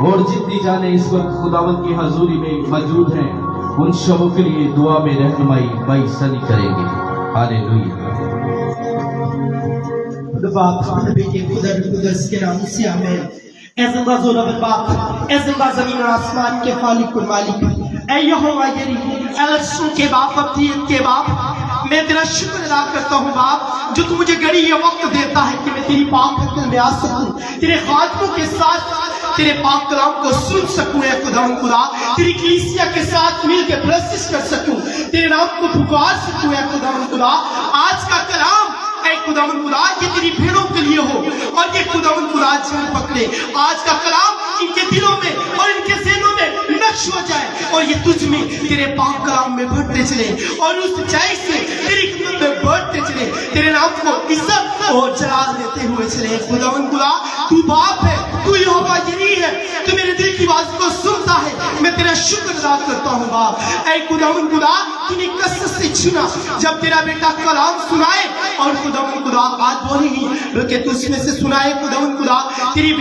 اور جتنی جانے اس وقت خداوند کی حضوری میں موجود ہیں ان سبوں کے لیے دعا میں رہنمائی بائی سنی کریں گے. ہاللیلویا. باپ نبی کے قدس کے نام سے آمین. اے زندہ زور باپ، اے زندہ زمین اور آسمان کے خالق اور مالک، اے یہوہ یری، اے عرشوں کے باپ، ابدیت کے باپ، میں تیرا شکر ادا کرتا ہوں باپ جو تو مجھے گھڑی یہ وقت دیتا ہے کہ میں تیری پاک حضور میں آ سکوں، تیرے خادموں کے ساتھ تیرے پاک کلام کو سن سکوں اے خداوند خدا، تیری کلیسیا کے ساتھ مل کے پرستش کر سکوں، تیرے نام کو پکار سکوں اے خداوند خدا. آج کا کلام اے خداوند خدا یہ تیری بھیڑوں کے لیے ہو اور یہ خداوند خدا جان پکڑے. آج کا کلام ان کے دلوں میں اور ان کے ذہنوں میں نقش ہو جائے اور یہ تجھ میں تیرے پاک کلام میں بڑھتے چلے اور اس جائے سے تیری خدمت میں بڑھتے چلے، تیرے نام کو عزت اور جلال دیتے ہوئے چلے. خداوند خدا تو باپ ہے، تو یہوہ یری ہے، تو میرے دل کی آواز کو سنتا ہے. میں تیرا شکر ادا کرتا ہوں باپ. اے خداوند خدا تو نے کثرت سے چنا جب تیرا بیٹا کلام سنائے اور خداوند خدا آج بولی نہیں بلکہ تو اس میں سے سنائے. خداوند خدا تیری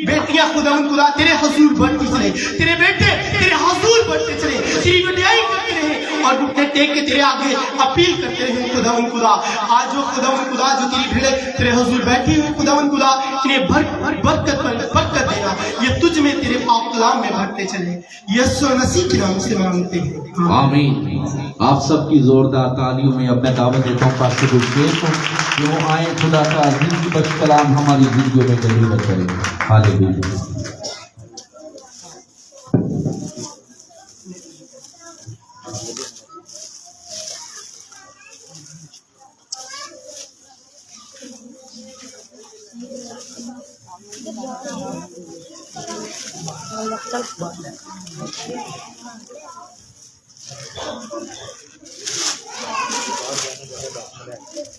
بیٹیاں خداوند خدا تیرے حضور بڑھتی چلے، تیرے بیٹے تیرے حضور بڑھتے چلے، تیری وڈیائی کرتے رہے اور گھٹنے ٹیک کے تیرے آگے اپیل کرتے رہے. خداوند خدا آج جو خداوند خدا جو تیری بھیڑیں تیرے حضور بیٹھی ہوئی خداوند خدا انہیں برکت دینا، یہ تجھ میں تیرے پاک کلام میں بڑھتے چلے. یسوع مسیح کے نام سے مانگتے ہیں آمین. آپ سب کی زوردار تالیوں میں اپنے دعوت دیتا ہوں پاسٹر کو شیخ کو کہ وہ آئیں خدا کا زندگی بخش کلام ہماری زندگیوں میں ڈلیور کریں. ہاللیلویا.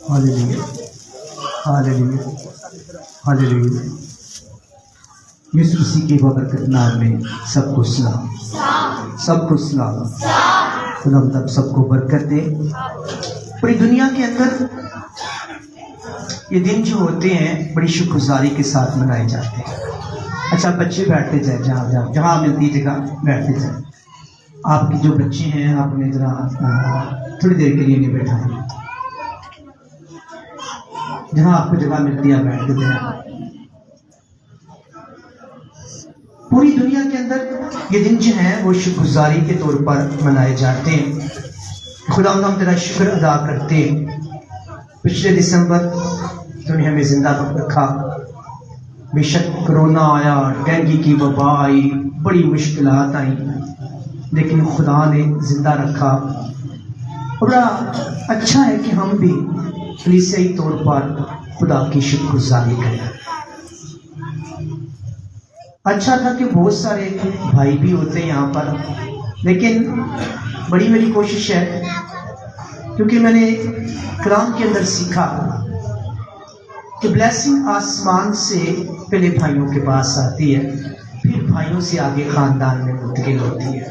ہاللیلویا ہاللیلویا ہاللیلویا. یسوع مسیح کے بابرکت نام میں سب کو سلام، سب کو سلام. خدا ہم سب کو برکت دے. پوری دنیا کے اندر یہ دن جو ہوتے ہیں بڑی شکر گزاری کے ساتھ منائے جاتے ہیں. اچھا بچے بیٹھتے جائیں، جہاں ملتی جگہ بیٹھتے جائیں. آپ کے جو بچے ہیں آپ نے ذرا تھوڑی دیر کے لیے نہیں بیٹھائیں، جہاں آپ کو جگہ ملتی ہے بیٹھ کے جائیں. پوری دنیا کے اندر یہ دن جو ہیں وہ شکر گزاری کے طور پر منائے جاتے ہیں. خدا ہم تیرا شکر ادا کرتے ہیں. پچھلے دسمبر تو نے ہمیں زندہ رکھا. بے شک کرونا آیا، ڈینگی کی وبا آئی، بڑی مشکلات آئیں، لیکن خدا نے زندہ رکھا. بڑا اچھا ہے کہ ہم بھی کلیسیائی طور پر خدا کی شکر گزاری کریں. اچھا تھا کہ بہت سارے بھائی بھی ہوتے ہیں یہاں پر، لیکن بڑی میری کوشش ہے کیونکہ میں نے کلام کے اندر سیکھا کہ بلیسنگ آسمان سے پہلے بھائیوں کے پاس آتی ہے، پھر بھائیوں سے آگے خاندان میں منتقل ہوتی ہے.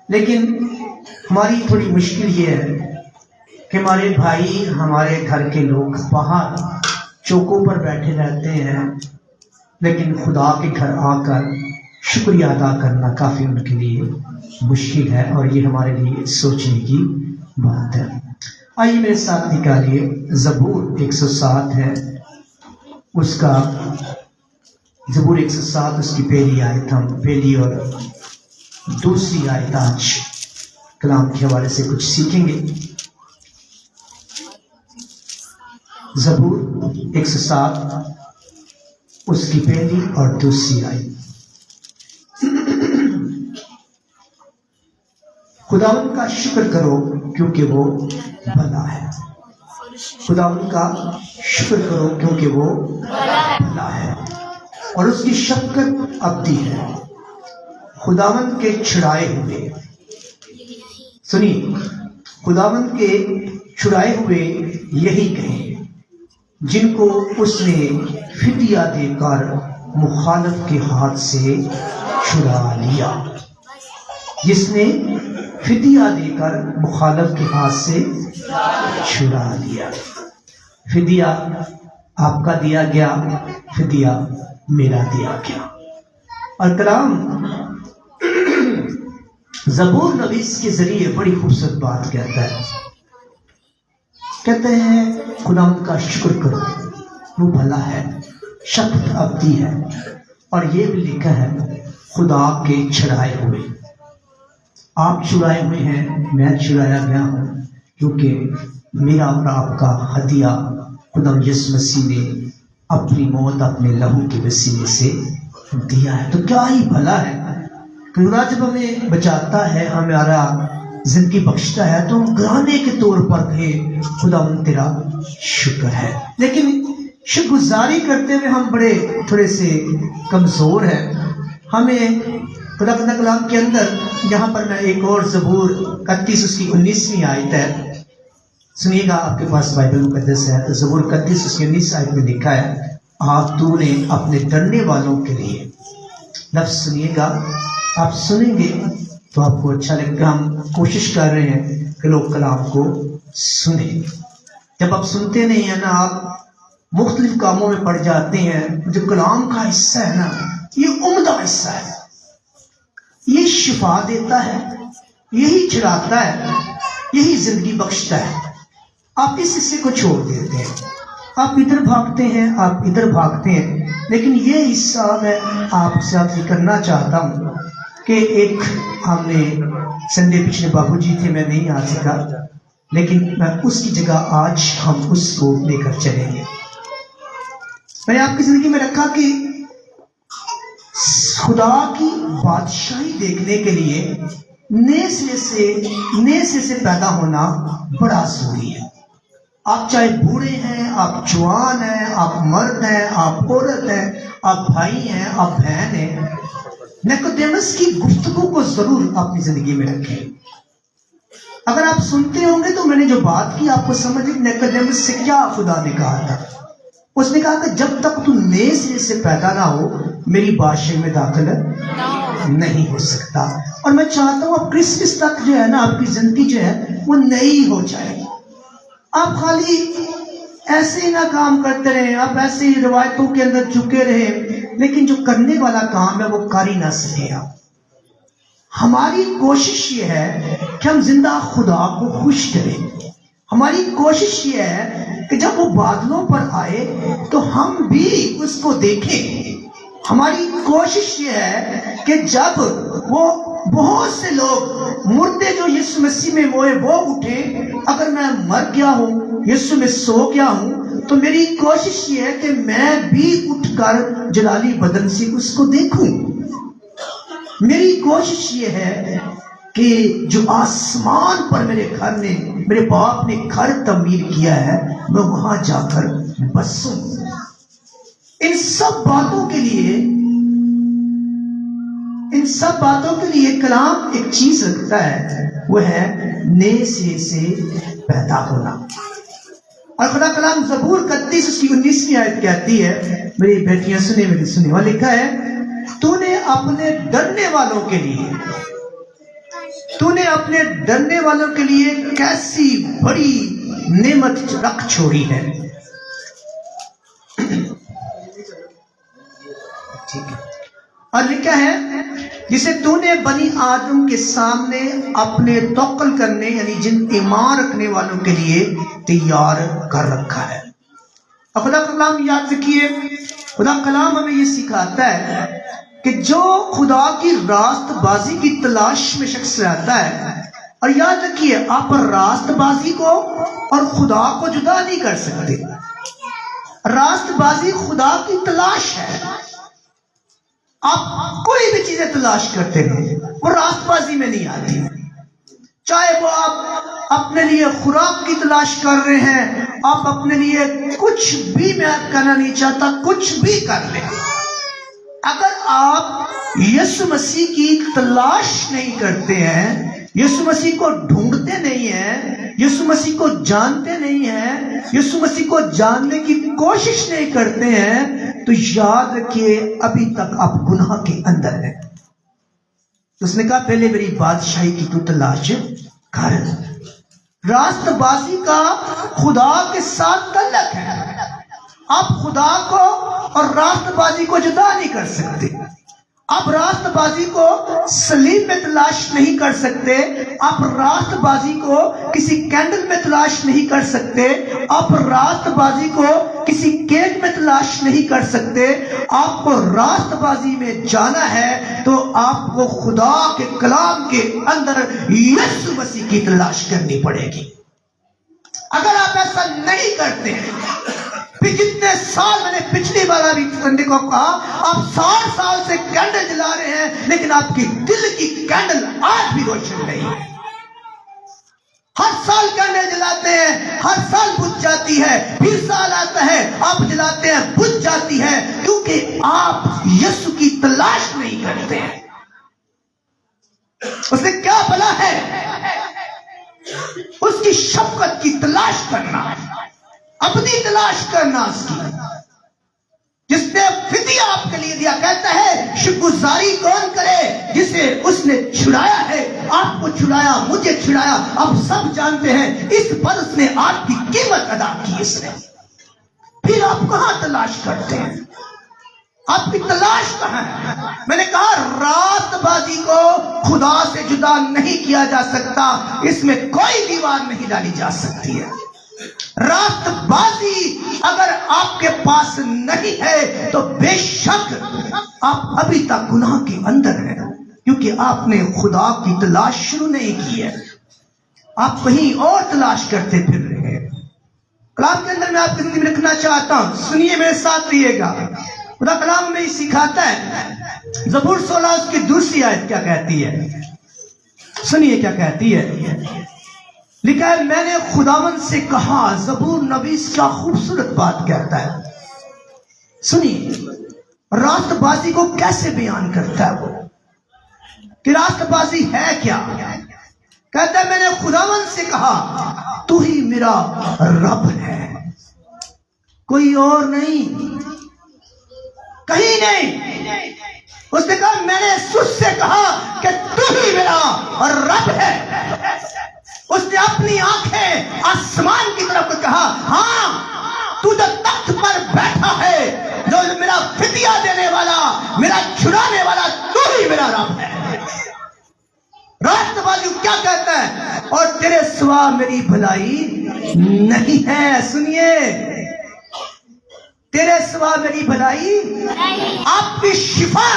لیکن ہماری تھوڑی مشکل یہ ہے کہ ہمارے بھائی، ہمارے گھر کے لوگ باہر چوکوں پر بیٹھے رہتے ہیں، لیکن خدا کے گھر آ کر شکریہ ادا کرنا کافی ان کے لیے مشکل ہے، اور یہ ہمارے لیے سوچنے کی بات ہے. آئیے میرے ساتھ نکالیے زبور 107 ہے اس کا، زبور 107 اس کی پہلی آیت، ہم پہلی اور دوسری آیت آج کلام کے حوالے سے کچھ سیکھیں گے. زبور 107 اس کی پہلی اور دوسری آیت. خداوند کا شکر کرو کیونکہ وہ بھلا ہے. خداوند کا شکر کرو کیونکہ وہ بھلا ہے اور اس کی شفقت ابدی ہے. خداوند کے چھڑائے ہوئے، سنیے، خداوند کے چھڑائے ہوئے یہی کہیں جن کو اس نے فدیہ دے کر مخالف کے ہاتھ سے چھڑا لیا. جس نے فدیہ دے کر مخالف کے ہاتھ سے چھڑا لیا. فدیہ آپ کا دیا گیا، فدیہ میرا دیا گیا. اور کلام زبور نویس کے ذریعے بڑی خوبصورت بات کہتا ہے. کہتے ہیں خدا کا شکر کرو، وہ بھلا ہے، شفقت ابدی ہے. اور یہ بھی لکھا ہے خدا کے چھڑائے ہوئے. آپ چھڑائے ہوئے ہیں، میں چھڑایا گیا ہوں، کیونکہ میرا اور آپ کا ہدیہ خدا یسوع مسیح نے اپنی موت اپنے لہو کے وسیلے سے دیا ہے. تو کیا ہی بھلا ہے کہ خدا جب ہمیں بچاتا ہے، ہمارا زندگی بخشتا ہے، تو ہم گرانے کے طور پر کہیں خدا تیرا شکر ہے. لیکن شکر گزاری کرتے ہوئے ہم بڑے تھوڑے سے کمزور ہیں. ہمیں خدا کا کلام کے اندر یہاں پر میں ایک اور زبور 31 اس کی 19ویں آیت ہے، سنیے گا. آپ کے پاس بائبل مقدس ہے تو زبور 31 اس کی 19 آیت میں لکھا ہے، تو نے اپنے ڈرنے والوں کے لیے. لفظ سنیے گا، آپ سنیں گے تو آپ کو اچھا لگے گا. ہم کوشش کر رہے ہیں کہ لوگ کلام کو سنیں. جب آپ سنتے نہیں ہیں نا، آپ مختلف کاموں میں پڑ جاتے ہیں. جو کلام کا حصہ ہے نا، یہ عمدہ حصہ ہے. یہ شفا دیتا ہے، یہی چھڑاتا ہے، یہی زندگی بخشتا ہے. آپ اس حصے کو چھوڑ دیتے ہیں، آپ ادھر بھاگتے ہیں، آپ ادھر بھاگتے ہیں. لیکن یہ حصہ میں آپ سے کرنا چاہتا ہوں کہ ایک ہم نے سنڈے پچھلے بابو جی تھے، میں نہیں آ سکا، لیکن میں اس کی جگہ آج ہم اس کو لے کر چلیں گے. میں نے آپ کی زندگی میں رکھا کہ خدا کی بادشاہی دیکھنے کے لیے نئے سرے سے پیدا ہونا بڑا ضروری ہے. آپ چاہے بوڑھے ہیں، آپ جوان ہیں، آپ مرد ہیں، آپ عورت ہیں، آپ بھائی ہیں، آپ بہن ہیں، نیکوڈیمس کی گفتگو کو ضرور اپنی زندگی میں رکھیں. اگر آپ سنتے ہوں گے تو میں نے جو بات کی آپ کو سمجھ نیکوڈیمس سے کیا خدا نے کہا تھا. اس نے کہا کہ جب تک تو نئے سرے سے پیدا نہ ہو میری بادشاہی میں داخل نہیں ہو سکتا. اور میں چاہتا ہوں اب کرسمس تک جو ہے نا، آپ کی زندگی جو ہے وہ نئی ہو جائے. آپ خالی ایسے ہی نہ کام کرتے رہیں، آپ ایسے ہی روایتوں کے اندر چکے رہیں، لیکن جو کرنے والا کام ہے وہ کر ہی نہ سکے. ہماری کوشش یہ ہے کہ ہم زندہ خدا کو خوش کریں. ہماری کوشش یہ ہے کہ جب وہ بادلوں پر آئے تو ہم بھی اس کو دیکھیں. ہماری کوشش یہ ہے کہ جب وہ بہت سے لوگ مردے جو یسوع مسیح میں موئے وہ اٹھے، اگر میں مر گیا ہوں، یسوع میں سو گیا ہوں، تو میری کوشش یہ ہے کہ میں بھی اٹھ کر جلالی بدن سے اس کو دیکھوں. میری کوشش یہ ہے کہ جو آسمان پر میرے باپ نے گھر تعمیر کیا ہے، میں وہاں جا کر بسوں. ان سب باتوں کے لیے کلام ایک چیز رکھتا ہے، وہ ہے نئے سرے سے پیدا ہونا. اور خدا کلام زبور 31 اس کی 19ویں آیت کہتی ہے، میری بیٹیاں سنیں، میری سنیں، وہاں لکھا ہے، تو نے اپنے ڈرنے والوں کے لیے کیسی بڑی نعمت رکھ چھوڑی ہے. ٹھیک ہے. اور لکھا ہے، جسے تو نے بنی آدم کے سامنے اپنے توقل کرنے یعنی جن ایمان رکھنے والوں کے لیے تیار کر رکھا ہے. اور خدا کلام یاد رکھیے، خدا کلام ہمیں یہ سکھاتا ہے کہ جو خدا کی راست بازی کی تلاش میں شخص رہتا ہے، اور یاد رکھیے آپ راست بازی کو اور خدا کو جدا نہیں کر سکتے. راست بازی خدا کی تلاش ہے. آپ کوئی بھی چیزیں تلاش کرتے رہے، وہ راست بازی میں نہیں آتی. چاہے وہ آپ اپنے لیے خوراک کی تلاش کر رہے ہیں، آپ اپنے لیے کچھ بھی، میں کہنا نہیں چاہتا کچھ بھی کر لیں، اگر آپ یسوع مسیح کی تلاش نہیں کرتے ہیں، یسوع مسیح کو ڈھونڈتے نہیں ہیں، یسوع مسیح کو جانتے نہیں ہیں، یسوع مسیح کو جاننے کی کوشش نہیں کرتے ہیں، تو یاد رکھیے ابھی تک آپ گناہ کے اندر ہیں. اس نے کہا پہلے میری بادشاہی کی تو تلاش کر. راست بازی کا خدا کے ساتھ تعلق ہے. آپ خدا کو اور راست بازی کو جدا نہیں کر سکتے. آپ راست بازی کو سلیم میں تلاش نہیں کر سکتے، آپ راست بازی کو کسی کینڈل میں تلاش نہیں کر سکتے، آپ راست بازی کو کسی کیک میں تلاش نہیں کر سکتے۔ آپ کو راست بازی میں جانا ہے تو آپ کو خدا کے کلام کے اندر یسوع مسیح کی تلاش کرنی پڑے گی۔ اگر آپ ایسا نہیں کرتے، پھر جتنے سال میں نے پچھلی بار بھی سنڈے کو کہا، آپ 60 سال سے کینڈل جلا رہے ہیں لیکن آپ کی دل کی کینڈل آج بھی روشن نہیں ہے۔ ہر سال کینڈل جلاتے ہیں، ہر سال بجھ جاتی ہے، پھر سال آتا ہے آپ جلاتے ہیں بجھ جاتی ہے، کیونکہ آپ یسوع کی تلاش نہیں کرتے ہیں۔ اس نے کیا بنا ہے؟ اس کی شفقت کی تلاش کرنا، اپنی تلاش کرنا اس کی، جس نے فدیہ آپ کے لیے دیا۔ کہتا ہے شکرگزاری کون کرے جسے اس نے چھڑایا ہے، آپ کو چھڑایا، مجھے چھڑایا، آپ سب جانتے ہیں اس پر اس نے آپ کی قیمت ادا کی اس نے۔ پھر آپ کہاں تلاش کرتے ہیں؟ آپ کی تلاش کہاں ہے؟ میں نے کہا راست بازی کو خدا سے جدا نہیں کیا جا سکتا، اس میں کوئی دیوار نہیں ڈالی جا سکتی ہے۔ راست بازی اگر آپ کے پاس نہیں ہے تو بے شک آپ ابھی تک گناہ کے اندر ہیں، کیونکہ آپ نے خدا کی تلاش شروع نہیں کی ہے، آپ کہیں اور تلاش کرتے پھر رہے ہیں۔ کلام کے اندر میں آپ کی زندگی میں رکھنا چاہتا ہوں، سنیے میرے ساتھ رہیے گا۔ خدا کلام میں ہی سکھاتا ہے، زبور 16 اس کی دوسری آیت کیا کہتی ہے، سنیے کیا کہتی ہے۔ لکھا ہے میں نے خداوند سے کہا، زبور نبی کیا خوبصورت بات کہتا ہے، سنیے راست بازی کو کیسے بیان کرتا ہے وہ، کہ راست بازی ہے کیا۔ کہتا ہے میں نے خداوند سے کہا تو ہی میرا رب ہے، کوئی اور نہیں، کہیں نہیں۔ اس نے کہا میں نے سس سے کہا کہ تو ہی میرا رب ہے۔ اس نے اپنی آنکھیں آسمان کی طرف کہا، ہاں تو جو تخت پر بیٹھا ہے، جو میرا فدیہ دینے والا، میرا چھڑانے والا، تو ہی میرا رب ہے۔ راست بازی کیا کہتا ہے؟ اور تیرے سوا میری بھلائی نہیں ہے۔ سنیے، تیرے سوا میری بھلائی، آپ کی شفا،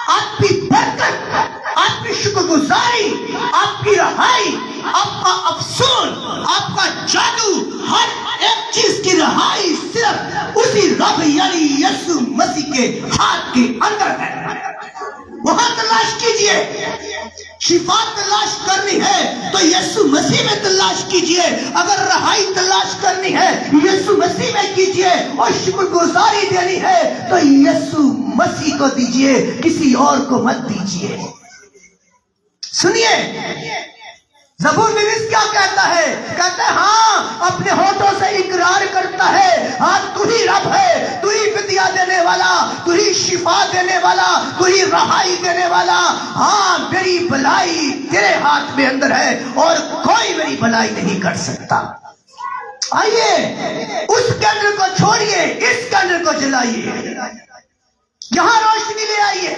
آپ کی برکت، آپ کی شکر گزاری، آپ کی رہائی، آپ کا افسون، آپ کا جادو، ہر ایک چیز کی رہائی صرف اسی رب یعنی یسوع مسیح کے ہاتھ کے اندر ہے۔ وہاں تلاش کیجئے۔ شفا تلاش کرنی ہے تو یسوع مسیح میں تلاش کیجئے، اگر رہائی تلاش کرنی ہے یسوع مسیح میں کیجئے، اور شکر گزاری دینی ہے تو یسوع مسیح کو دیجئے، کسی اور کو مت دیجئے۔ سنیے زبور نویس کیا کہتا ہے؟ کہتا ہے ہاں اپنے ہونٹوں سے اقرار کرتا ہے، ہاں تو ہی رب ہے، تو ہی فدیہ دینے والا، تو ہی شفا دینے والا، تو ہی رہائی دینے والا، ہاں میری بھلائی تیرے ہاتھ میں اندر ہے اور کوئی میری بھلائی نہیں کر سکتا۔ آئیے اس کینڈل کو چھوڑیے، اس کینڈل کو جلائیے، یہاں روشنی لے آئیے،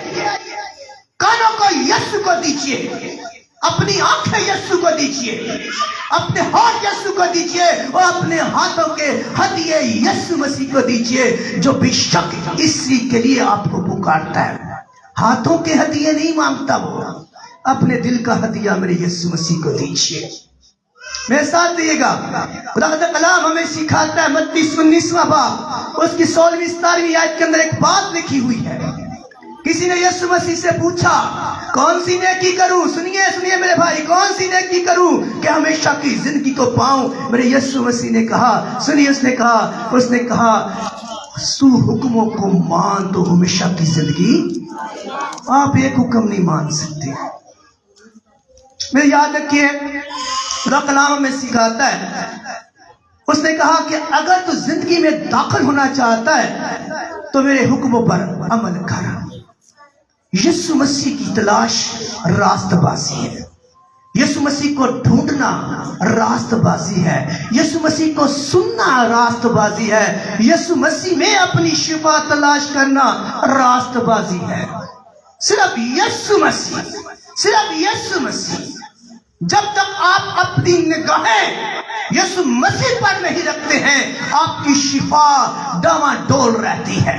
کانوں کو یسوع کو دیجیے، اپنی آنکھیں یسوع کو دیجیے، اپنے ہاتھ یسوع کو دیجیے، اور اپنے ہاتھوں کے ہدیے یسوع مسیح کو دیجیے، جو بے شک اسی کے لیے آپ کو پکارتا ہے۔ ہاتھوں کے ہدیے نہیں مانگتا وہ، اپنے دل کا ہدیہ میرے یسوع مسیح کو دیجیے۔ میرے ساتھ دیئے گا، خدا کا کلام ہمیں سکھاتا ہے، متی 19واں باب اس کی 16ویں 17ویں آیت کے اندر ایک بات لکھی ہوئی ہے۔ کسی نے یسوع مسیح سے پوچھا کون سی نیکی کروں؟ سنیے میرے بھائی، کون سی نیکی کروں کہ ہمیشہ کی زندگی کو پاؤں؟ میرے یسوع مسیح نے کہا، سنیے اس نے کہا تو حکموں کو مان تو ہمیشہ کی زندگی۔ آپ ایک حکم نہیں مان سکتے۔ میرے یاد رکھیے خدا کلام میں سکھاتا ہے، اس نے کہا کہ اگر تو زندگی میں داخل ہونا چاہتا ہے تو میرے حکموں پر عمل کر۔ یسوع مسیح کی تلاش راست بازی ہے، یسوع مسیح کو ڈھونڈنا راست بازی ہے، یسوع مسیح کو سننا راست بازی ہے، یسوع مسیح میں اپنی شفا تلاش کرنا راست بازی ہے۔ सिर्फ यीशु मसीह, सिर्फ यीशु मसीह। जब तक आप अपनी निगाहें यीशु मसीह पर नहीं रखते हैं, आपकी शिफा डामाडोल रहती है।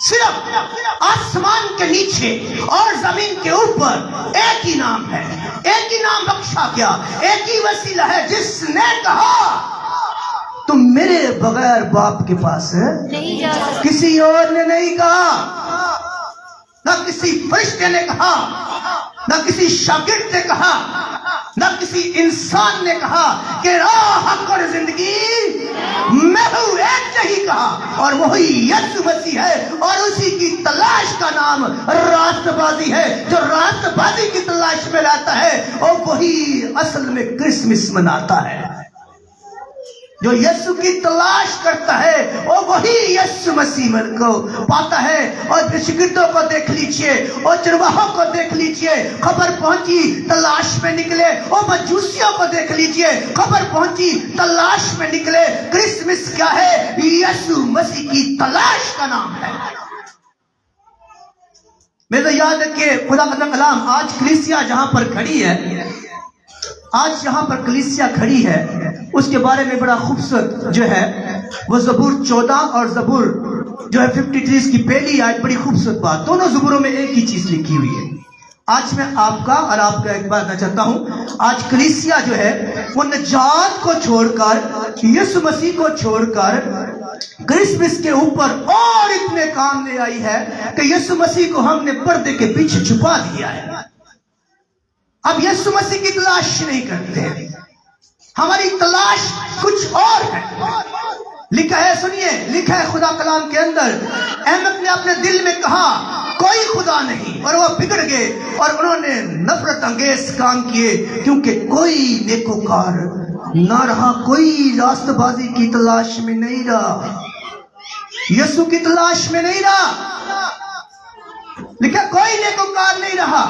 सिर्फ आसमान के नीचे और जमीन के ऊपर एक ही नाम है, एक ही नाम बख्शा गया, एक ही वसीला है जिसने कहा तुम मेरे बगैर बाप के पास नहीं जा सकते। किसी और ने नहीं कहा, ना किसी फरिश्ते ने कहा, ना किसी शागिर्द ने कहा, ना किसी इंसान ने कहा कि राह हक और जिंदगी मैं हूं, एक ने ही कहा, और वही यीशु मसीह है। और उसी की तलाश का नाम रास्तबाजी है। जो रास्तबाजी की तलाश में रहता है और वही असल में क्रिसमस मनाता है। जो यीशु की तलाश करता है और वही यीशु मसीह को पाता है। और शिगिर्दों को देख लीजिए और चरवाहों को देख लीजिए, खबर पहुंची तलाश में निकले। और मजूसियों को देख लीजिए, खबर पहुंची तलाश में निकले। क्रिसमस क्या है? यीशु मसीह की तलाश का नाम है। मेरे तो याद रखिए, खुदा का कलाम, आज कलीसिया जहां पर खड़ी है, आज जहां पर कलीसिया खड़ी है, उसके बारे में बड़ा खूबसूरत जो है वो ज़बूर 14 और ज़बूर जो है 53 की पहली आयत, बड़ी खूबसूरत बात। दोनों ज़बूरों में एक ही चीज लिखी हुई है। आज मैं आपका और आपका एक बात चाहता हूं, आज कलीसिया जो है वो निजात को छोड़कर, यीशु मसीह को छोड़कर क्रिसमस के ऊपर और इतने काम ले आई है कि यीशु मसीह को हमने पर्दे के पीछे छुपा दिया है। अब यीशु मसीह की तलाश नहीं करते, हमारी तलाश कुछ और है। लिखा है, सुनिए, लिखा है खुदा कलाम के अंदर, अहमद ने अपने दिल में कहा कोई खुदा नहीं, और वो बिगड़ गए और उन्होंने नफरत अंगेज काम किए, क्योंकि कोई नेकोकार ना रहा, कोई रास्तबाजी की तलाश में नहीं रहा, यीशु की तलाश में नहीं रहा। लिखा कोई नेकोकार नहीं रहा।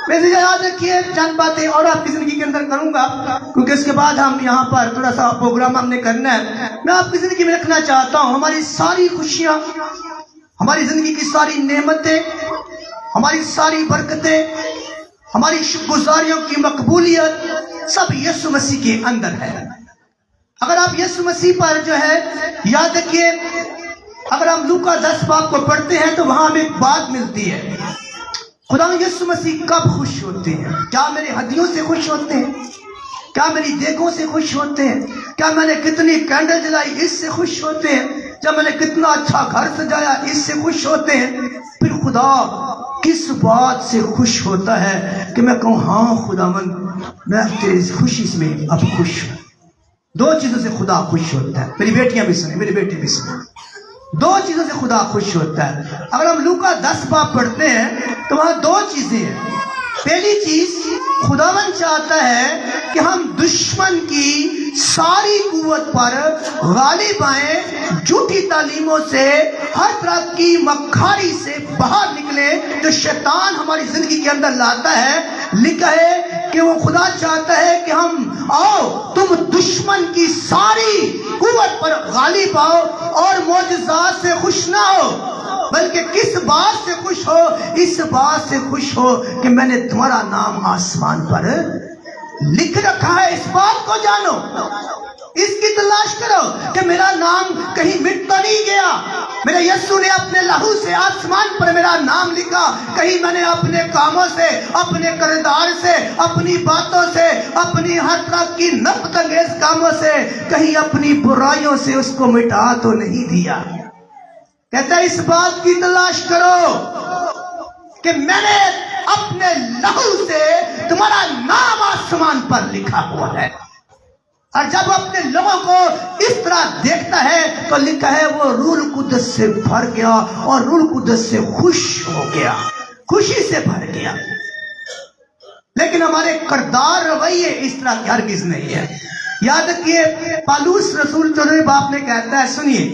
वैसे याद रखिए, चंद बातें और आपकी जिंदगी के अंदर करूंगा, क्योंकि इसके बाद हम यहाँ पर थोड़ा सा प्रोग्राम हमने करना है। मैं आपकी जिंदगी में रखना चाहता हूँ हमारी सारी खुशियां, हमारी जिंदगी की सारी नेमतें, हमारी सारी बरकतें, हमारी शुक्रगुजारियों की मकबूलियत सब यीशु मसीह के अंदर है। अगर आप यीशु मसीह पर जो है, याद रखिए, अगर हम लूका 10 बाब को पढ़ते हैं तो वहां हमें एक बात मिलती है, खुदा यीशु मसीह कब खुश होते हैं? क्या मेरे हड्डियों से खुश होते हैं? क्या मेरी देगों से खुश होते हैं? क्या मैंने कितनी कैंडल जलाई इससे खुश होते हैं? जब मैंने कितना अच्छा घर सजाया इससे खुश होते हैं? फिर खुदा किस बात से खुश होता है कि मैं कहूँ हाँ खुदावंद, मैं तेरी खुशी में अब खुश हूं। दो चीजों से खुदा खुश होता है। मेरी बेटियां भी सुने, मेरी बेटी भी सुने, दो चीजों से खुदा खुश होता है। अगर हम लूका 10 बाब पढ़ते हैं तो वहां दो चीजें हैं। पहली चीज, खुदावन चाहता है कि हम दुश्मन की सारी कुव्वत पर गालिब आए, झूठी तालीमों से, हर तरह की मक्खारी से बाहर निकले जो शैतान हमारी जिंदगी के अंदर लाता है। लिखा है कि वो खुदा चाहता है कि हम आओ, तुम दुश्मन की सारी कुव्वत पर गालिब आओ और मौजज़ात से खुश ना हो, बल्कि किस बात से खुश हो? इस बात से खुश हो कि मैंने तुम्हारा नाम आसमान पर लिख रखा है। इस बात को जानो, इसकी तलाश करो कि मेरा नाम कहीं मिट तो नहीं गया। मेरे यीशु ने अपने लहू से आसमान पर मेरा नाम लिखा। कहीं मैंने अपने कामों से, अपने किरदार से, अपनी बातों से, अपनी हर तरह की नफरतंगेज कामों से, कहीं अपनी बुराइयों से उसको मिटा तो नहीं दिया। कहता है इस बात की तलाश करो कि मैंने अपने लहू से तुम्हारा नाम आसमान पर लिखा हुआ है। और जब अपने लोगों को इस तरह देखता है तो लिखा है वो रूह कुद्दस से भर गया और रूह कुद्दस से खुश हो गया, खुशी से भर गया। लेकिन हमारे किरदार रवैये इस तरह के हरगिज नहीं है। याद रखिए, पालूस रसूल 14वें बाप में कहता है, सुनिए,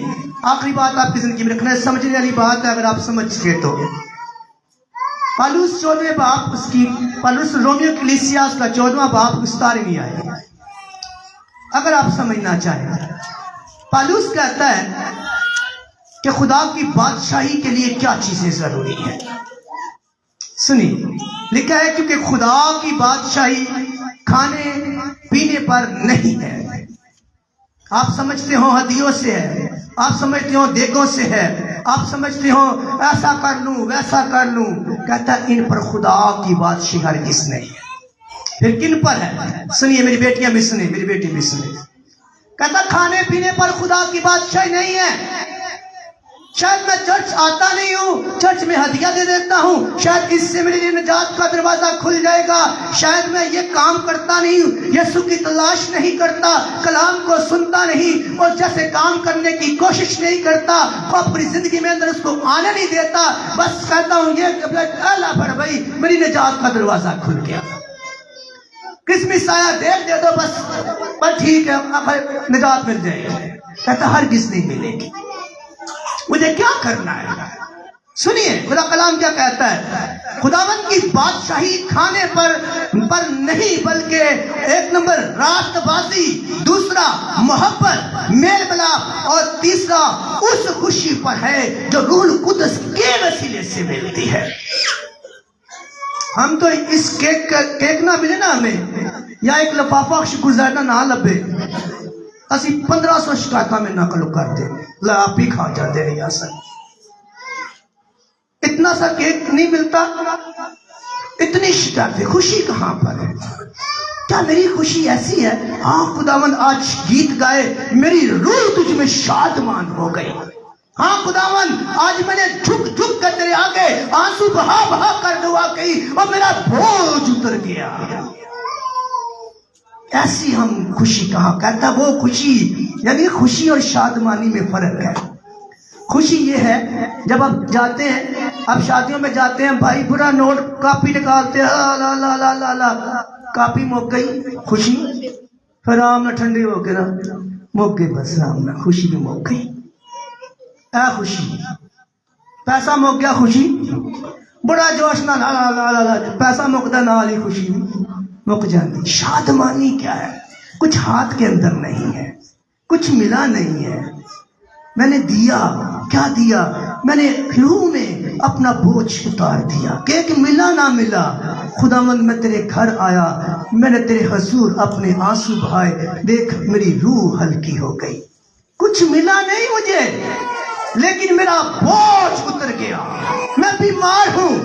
आखिरी बात आपकी जिंदगी में रखना है, समझने वाली बात है अगर आप समझ गए तो। पालूस 14वें बाप, उसकी पालूस रोमियो कलीसिया उसका 14वां बाप, उस्तारी नहीं आएगा अगर आप समझना चाहें। पालूस कहता है कि खुदा की बादशाही के लिए क्या चीजें जरूरी है। سنیے لکھا ہے کیونکہ خدا کی بادشاہی کھانے پینے پر نہیں ہے. آپ سمجھتے ہو ہدیوں سے ہے, آپ سمجھتے ہو دیگوں سے ہے, آپ سمجھتے ہو ایسا کر لوں ویسا کر لوں. کہتا ہے ان پر خدا کی بادشاہی ہرگز نہیں ہے. پھر کن پر ہے؟ سنیے میری بیٹیاں بھی سنیں, میری بیٹی بھی سنیں. کہتا کھانے پینے پر خدا کی بادشاہی نہیں ہے. شاید میں چرچ آتا نہیں ہوں, چرچ میں ہدیہ دے دیتا ہوں, شاید اس سے میرے لیے نجات کا دروازہ کھل جائے گا, شاید میں یہ کام کرتا نہیں ہوں, یسوع کی تلاش نہیں کرتا, کلام کو سنتا نہیں اور جیسے کام کرنے کی کوشش نہیں کرتا, اپنی زندگی میں اندر اس کو آنے نہیں دیتا, بس کہتا ہوں یہ اللہ پر بھائی میری نجات کا دروازہ کھل گیا, کرسمس آیا دیکھ دے دو بس ٹھیک ہے نجات مل جائے گی. کہتا ہرگز نہیں ملے گی. مجھے کیا کرنا ہے؟ سنیے خدا کلام کیا کہتا ہے. خداوند کی بادشاہی کھانے پر نہیں بلکہ ایک نمبر راست بازی, دوسرا محبت میل ملاپ, اور تیسرا اس خوشی پر ہے جو روح القدس کے وسیلے سے ملتی ہے. ہم تو اس کیک نہ ملے نا ہمیں, یا ایک لفافہ شکر زیادہ نہ لبے, اسی 1500 شکایتہ میں نقل کر دے لا آپ ہی کھا جاتے ہیں. یا سر اتنا سا کیک نہیں ملتا, اتنی شکایتیں, خوشی کہاں پر ہے؟ کیا میری خوشی ایسی ہے؟ ہاں خداوند آج گیت گائے میری روح تجھ میں شادمان ہو گئی. ہاں خداوند آج میں نے جھک جھک کر تیرے آگے آنسو بہا بہا کر دعا کی اور میرا بوجھ اتر گیا. ایسی ہم خوشی کہاں؟ کہتا وہ خوشی, یعنی خوشی اور شادمانی میں فرق ہے. خوشی یہ ہے جب آپ جاتے ہیں, آپ شادیوں میں جاتے ہیں, بھائی برا نوٹ کاپی نکالتے ہیں, لا لا لا لا لا کاپی مک گئی خوشی, پھر رام نہ ٹھنڈی ہو کے نا مک گئی, بس رام نہ خوشی بھی مک گئی. اے خوشی, پیسہ مک گیا خوشی, بڑا جوش نہ لا لا لا لا پیسہ مکتا نہ لی خوشی مک جاتی. شادمانی کیا ہے؟ کچھ ہاتھ کے اندر نہیں ہے, کچھ ملا نہیں ہے. میں نے دیا, کیا دیا؟ میں نے روح میں اپنا بوجھ اتار دیا. کہ ملا نہ ملا, خداوند میں تیرے گھر آیا, میں نے تیرے حضور اپنے آنسو بہائے, دیکھ میری روح ہلکی ہو گئی. کچھ ملا نہیں مجھے, لیکن میرا بوجھ اتر گیا. میں بیمار ہوں,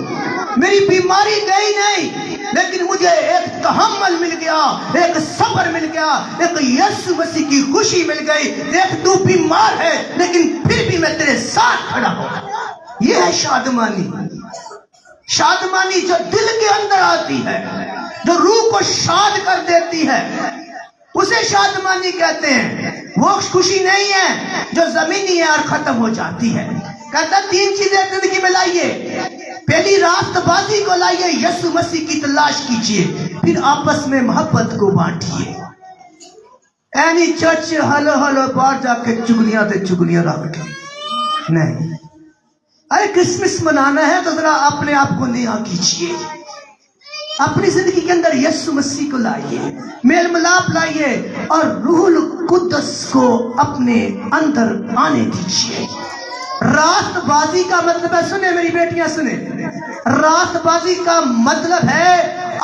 میری بیماری گئی نہیں, لیکن مجھے ایک تحمل مل گیا, ایک صبر مل گیا, ایک یسوع مسیح کی خوشی مل گئی. دیکھ تو بیمار ہے لیکن پھر بھی میں تیرے ساتھ کھڑا ہوں. یہ ہے شادمانی. شادمانی جو دل کے اندر آتی ہے, جو روح کو شاد کر دیتی ہے, اسے شادمانی کہتے ہیں. وہ خوشی نہیں ہے جو زمینی ہے اور ختم ہو جاتی ہے. کہتا 3 چیزیں زندگی میں لائیے. پہلی راست بازی کو لائیے, یسوع مسیح کی تلاش کیجیے, پھر آپس میں محبت کو بانٹیے. اینی چرچ ہلو ہلو باہر جا کے چگلیاں تے چگلیاں رکھ کے نہیں. ارے کرسمس منانا ہے تو ذرا اپنے آپ کو نیا کیجیے, اپنی زندگی کے اندر یسوع مسیح کو لائیے, میل ملاپ لائیے, اور روح القدس کو اپنے اندر آنے دیجیے. راست بازی کا مطلب ہے, سنیں میری بیٹیاں سنیں, راست بازی کا مطلب ہے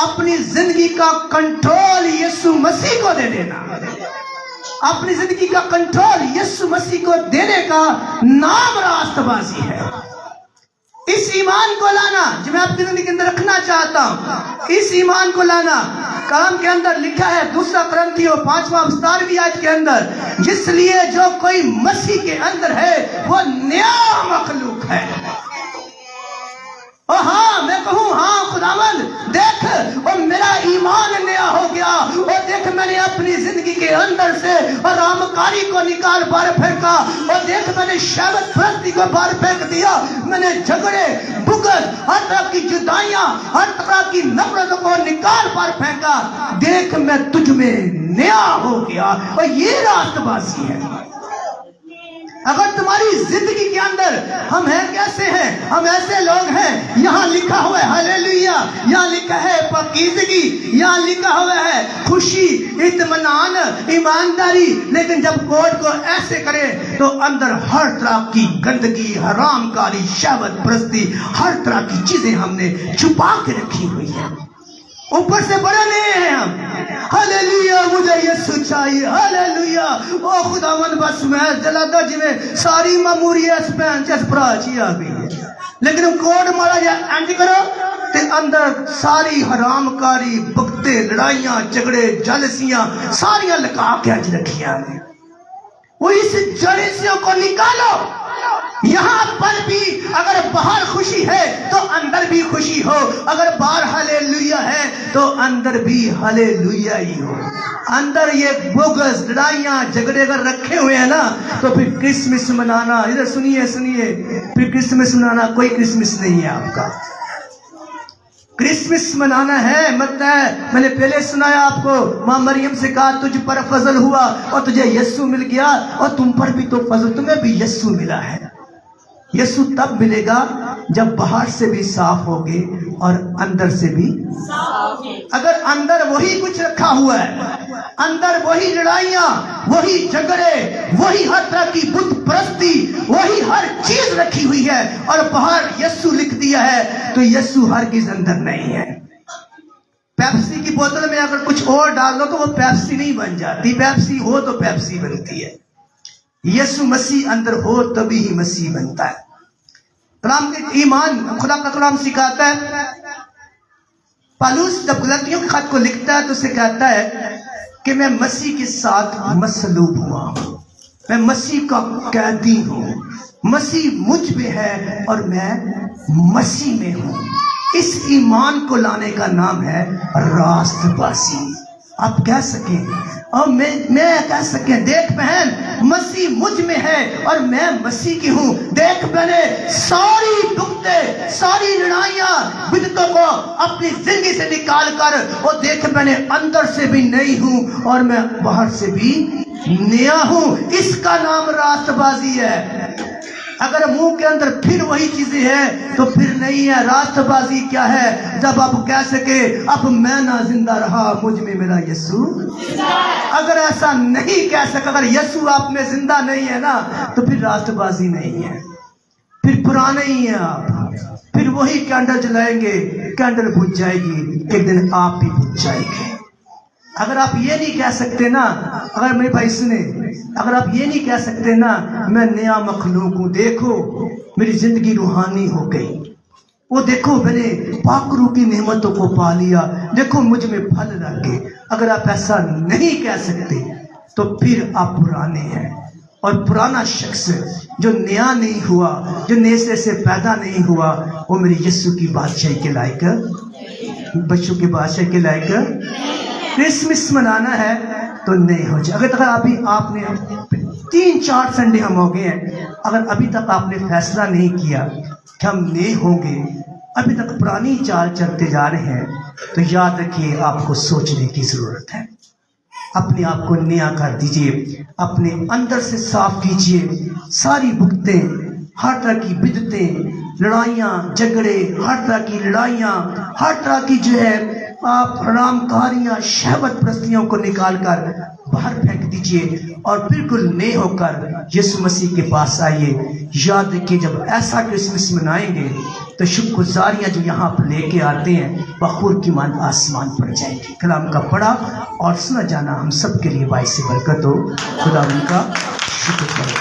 اپنی زندگی کا کنٹرول یسوع مسیح کو دے دینا. اپنی زندگی کا کنٹرول یسوع مسیح کو دینے کا نام راست بازی ہے. اس ایمان کو لانا جو میں آپ کی زندگی کے اندر رکھنا چاہتا ہوں, اس ایمان کو لانا. کلام کے اندر لکھا ہے 2 قرنتیوں 5:17 آیت کے اندر, جس لیے جو کوئی مسیح کے اندر ہے وہ نیا مخلوق ہے. اور ہاں میں کہوں ہاں خداوند دیکھ اور میرا ایمان نیا ہو گیا, اور دیکھ میں نے اپنی زندگی کے اندر سے حرام کاری کو نکال باہر پھینکا, اور دیکھ میں نے شہوت پرستی کو باہر پھینک دیا, میں نے جھگڑے بغض ہر طرح کی جدائیاں ہر طرح کی نفرتوں کو نکال باہر پھینکا. دیکھ میں تجھ میں نیا ہو گیا, اور یہ راست بازی ہے. अगर तुम्हारी जिंदगी के अंदर हम हैं कैसे हैं, हम ऐसे लोग हैं, यहाँ लिखा हुआ है हालेलुया, यहाँ लिखा है पाकीज़गी, यहाँ लिखा हुआ है खुशी, इत्मीनान, ईमानदारी, लेकिन जब कोड को ऐसे करें तो अंदर हर तरह की गंदगी, हरामकारी, शहवत परस्ती, हर तरह की चीजें हमने छुपा के रखी हुई है। ऊपर से बड़े नहीं हैं हम। हालेलुया, मुझे यीशु चाहिए। हालेलुया, ओ खुदावन बस मैं जलादा जिवें सारी मामूरी इस भैन च प्राची आ गई है, लेकिन कोड मारा जा एंड करो ते अंदर सारी हरामकारी, बकते, लड़ाइयां, झगड़े, जलसियां सारियां लगा के अज रखिया ने। वो इस जलसियों को निकालो। यहाँ पर भी अगर बाहर खुशी है तो अंदर भी खुशी हो, अगर बाहर हालेलुया है तो अंदर भी हालेलुया ही हो। अंदर ये बोगस लड़ाइयां झगड़े अगर रखे हुए हैं ना तो फिर क्रिसमस मनाना, इधर सुनिए सुनिए, फिर क्रिसमस मनाना कोई क्रिसमस नहीं है आपका। क्रिसमस मनाना है मतलब है, मैंने पहले सुनाया आपको, माँ मरियम से कहा तुझ पर फजल हुआ और तुझे यीशु मिल गया, और तुम पर भी तो फजल, तुम्हें भी यीशु मिला है। यीशु तब मिलेगा जब बाहर से भी साफ होगे और अंदर से भी साफ। अगर अंदर वही कुछ रखा हुआ है, अंदर वही लड़ाइयां, वही झगड़े, वही हर तरह की बुत परस्ती, वही हर चीज रखी हुई है, और बाहर यीशु लिख दिया है, तो यीशु हरगिज़ अंदर नहीं है। पेप्सी की बोतल में अगर कुछ और डाल दो तो वो पेप्सी नहीं बन जाती, पेप्सी हो तो पेप्सी बनती है। यीशु मसीह अंदर हो तभी ही मसीह बनता है। कलाम के ईमान, खुदा का कलाम सिखाता है। पौलुस जब गलतियों के खत को लिखता है तो उसे कहता है कि मैं मसीह के साथ मसलूब हुआ हूं, मैं मसीह का कैदी हूं, मसीह मुझ में है और मैं मसीह में हूं। इस ईमान को लाने का नाम है रास्तबाजी। आप कह सकें और मैं कह सकें, देख बहन मसीह मुझ में है और मैं मसीह की हूं। देख बहने, सारी दुखते, सारी लड़ाइयां, बिदतों को अपनी जिंदगी से निकाल कर, और देख बहने अंदर से भी नई हूं और मैं बाहर से भी नया हूं। इसका नाम रास्तबाजी है। अगर मुंह के अंदर फिर वही चीजें हैं तो फिर नहीं है। रास्तबाजी क्या है? जब आप कह सके अब मैं ना जिंदा रहा, मुझ में मेरा यीशु। अगर ऐसा नहीं कह सके, अगर यीशु आप में जिंदा नहीं है ना, तो फिर रास्तबाजी नहीं है, फिर पुराने ही हैं आप। फिर वही कैंडल जलाएंगे, कैंडल बुझ जाएगी, एक दिन आप भी बुझ जाएंगे। अगर आप ये नहीं कह सकते ना, अगर मेरे भाई सुने, अगर आप ये नहीं कह सकते ना मैं नया मखलूक हूं, देखो मेरी जिंदगी रूहानी हो गई, वो देखो मैंने पाकरू की नेमतों को पा लिया, देखो मुझ में फल लग गए, अगर आप ऐसा नहीं कह सकते तो फिर आप पुराने हैं। और पुराना शख्स जो नया नहीं हुआ, जो नए से पैदा नहीं हुआ, वो मेरे यीशु की बादशाही के लायक, बच्चों की बादशाही के लायक। क्रिसमस मनाना है तो नहीं हो जाए। अगर अभी आपने 3-4 संडे हम हो गए हैं, अगर अभी तक आपने फैसला नहीं किया कि हम नए होंगे, अभी तक पुरानी चाल चलते जा रहे हैं, तो याद रखिए आपको सोचने की जरूरत है। अपने आप को नया कर दीजिए, अपने अंदर से साफ कीजिए। सारी भुगतें, हर तरह की बिदतें, लड़ाइयाँ झगड़े, हर तरह की लड़ाइयाँ, हर तरह की जो है आप हरामकारियाँ, शहवत प्रस्तियों को निकाल कर बाहर फेंक दीजिए और बिल्कुल नए होकर यीशु मसीह के पास आइए। याद रखिए जब ऐसा क्रिसमस मनाएंगे तो शुक्रगुजारियाँ जो यहाँ पर लेके आते हैं बखूर की मान आसमान पर जाएंगी। कलाम का पढ़ा और सुना जाना हम सब के लिए बाइस से बरकत हो। खुदा उनका शुक्र करें।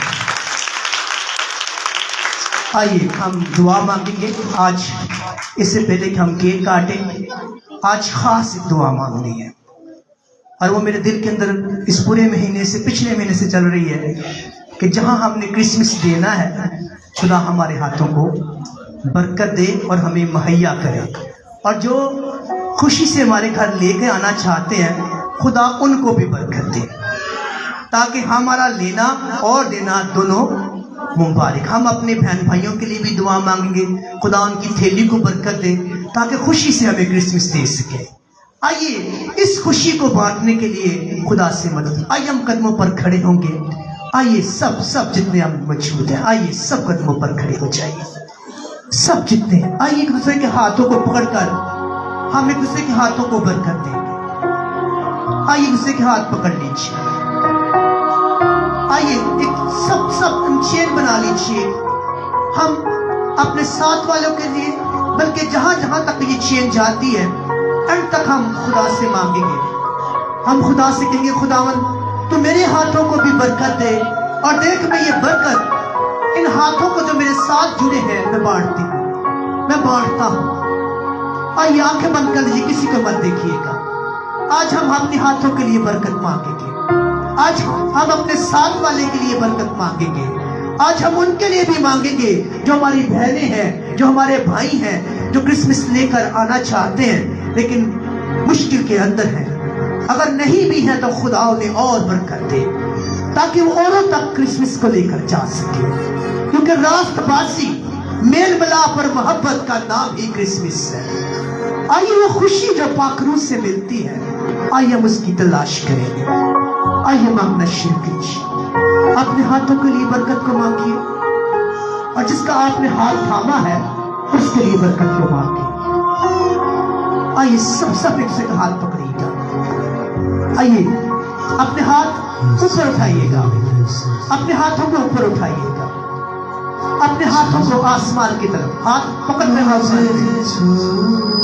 आइए हम दुआ मांगेंगे। आज इससे पहले कि हम केक काटें, आज खास दुआ मांगनी है, और वो मेरे दिल के अंदर इस पूरे महीने से, पिछले महीने से चल रही है कि जहां हमने क्रिसमस देना है, खुदा हमारे हाथों को बरकत दे और हमें मुहैया करे, और जो खुशी से हमारे घर लेके आना चाहते हैं खुदा उनको भी बरकत दे, ताकि हमारा लेना और देना दोनों मुबारक। हम अपने बहन भाइयों के लिए भी दुआ मांगेंगे, खुदा उनकी थैली को बरकत दे ताकि खुशी से हमें क्रिसमस दे सके। आइए इस खुशी को बांटने के लिए खुदा से मदद। आइए हम कदमों पर खड़े होंगे आइए सब जितने हम मौजूद हैं, आइए सब कदमों पर खड़े हो जाइए। सब जितने हैं, आइए एक दूसरे के हाथों को पकड़कर हम एक दूसरे के हाथों को बरकत देंगे। आइए एक दूसरे के हाथ पकड़ लीजिए। आइए एक सब चेन बना लीजिए। हम अपने साथ वालों के लिए, बल्कि जहां जहां तक ये चेन जाती है, अंत तक हम खुदा से मांगेंगे। हम खुदा से कहेंगे, खुदावन तू मेरे हाथों को भी बरकत दे, और देख मैं ये बरकत इन हाथों को जो मेरे साथ जुड़े हैं मैं बांटती हूँ, मैं बांटता हूँ। आइए आंखें बंद कर लीजिए, किसी को मत देखिएगा। आज हम अपने हाथों के लिए बरकत मांगेंगे। आज हम अपने साथ वाले के लिए बरकत मांगेंगे। आज हम उनके लिए भी मांगेंगे जो हमारी बहनें हैं, जो हमारे भाई हैं, जो क्रिसमस लेकर आना चाहते हैं लेकिन मुश्किल के अंदर हैं। अगर नहीं भी है तो खुदा उन्हें और बरकत दे, ताकि वो औरों तक क्रिसमस को लेकर जा सके। क्योंकि रास्तबाजी, मेल मिलाप और मोहब्बत का नाम ही क्रिसमस है। आइए वो खुशी जो पाकरू से मिलती है, आइए हम उसकी तलाश करेंगे। आइए मांगना शुरू कीजिए। अपने हाथों के लिए बरकत को मांगिए, और जिसका आपने हाथ थामा है उसके लिए बरकत को मांगिए। आइए सब एक से हाथ पकड़िएगा। आइए अपने हाथ ऊपर उठाइएगा, अपने हाथों को ऊपर उठाइएगा, अपने हाथों को आसमान की तरफ, हाथ पकड़ में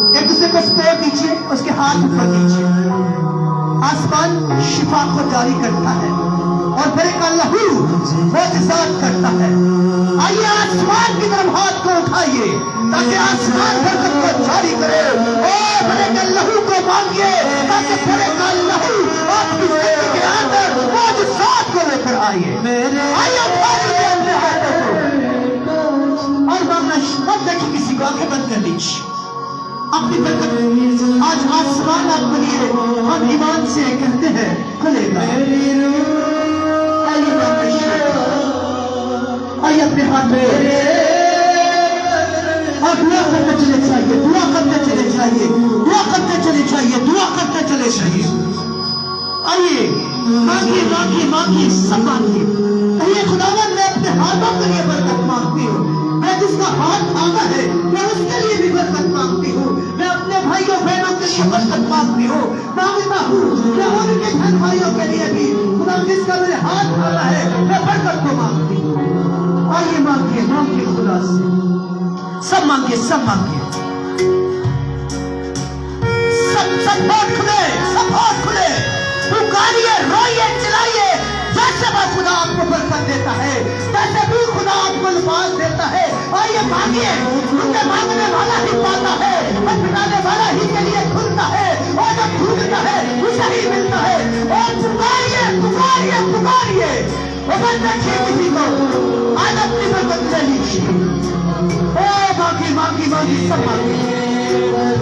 एक दूसरे को स्पेयर दीजिए, उसके हाथ ऊपर कीजिए। आसमान शिफा को जारी करता है और फिर एक लहू मोजज़ात करता है। आइए आसमान की तरफ हाथ को उठाइए ताकि आसमान बरकत को जारी करे, और फिर एक लहू को मांगिए ताकि फिर एक लहू आपकी जिंदगी के अंदर मोजज़ात को लेकर आइए। आइए उठा लीजिए अपने हाथों को और मांगना मत देखिए किसी को, आंखें बंद कर लीजिए। अपनी बरकत आज आसमान आपके लिए हम ईमान से कहते हैं खुलेगा। आइए अपने हाथ में और दुआ करते चले जाइए, दुआ करते चले जाइए, दुआ करते चले जाइए, दुआ करते चले जाइए। आइए मांगिए मांगिए मांगिए, सब मांगिए। आइए खुदावन मैं अपने हाथों के लिए बरकत मांगती हूँ। मैं जिसका हाथ थामा है मैं उसके लिए भी बरकत मांगती हूँ। मैं अपने भाइयों बहनों के लिए बरकत मांगती हूँ। मांगता हूँ मैं उनके बहन भाइयों के लिए भी, खुदा जिसका मेरे हाथ थामा है मैं बरकत को मांगती हूँ। आइए मांगिए मांगिए खुदा से, सब मांगिए सब मांगिए। सब होठ खुले, सब होठ खुले, पुकारिए रोइए चिल्लाइए। जैसे मैं खुदा आपको बरकत देता है वैसे भी खुदा आपको लिबास देता है। आइए मांगिए, क्योंकि मांगने वाला ही पाता है, बचाने वाला ही के लिए खुलता है, और जो ढूंढता है उसे ही मिलता है। और पुकारिए पुकारिए पुकारिए, बदल देखिए किसी को, आज अपनी बरकत ले लीजिए। ओ मांगी मांगी मांगी, सब मांगी,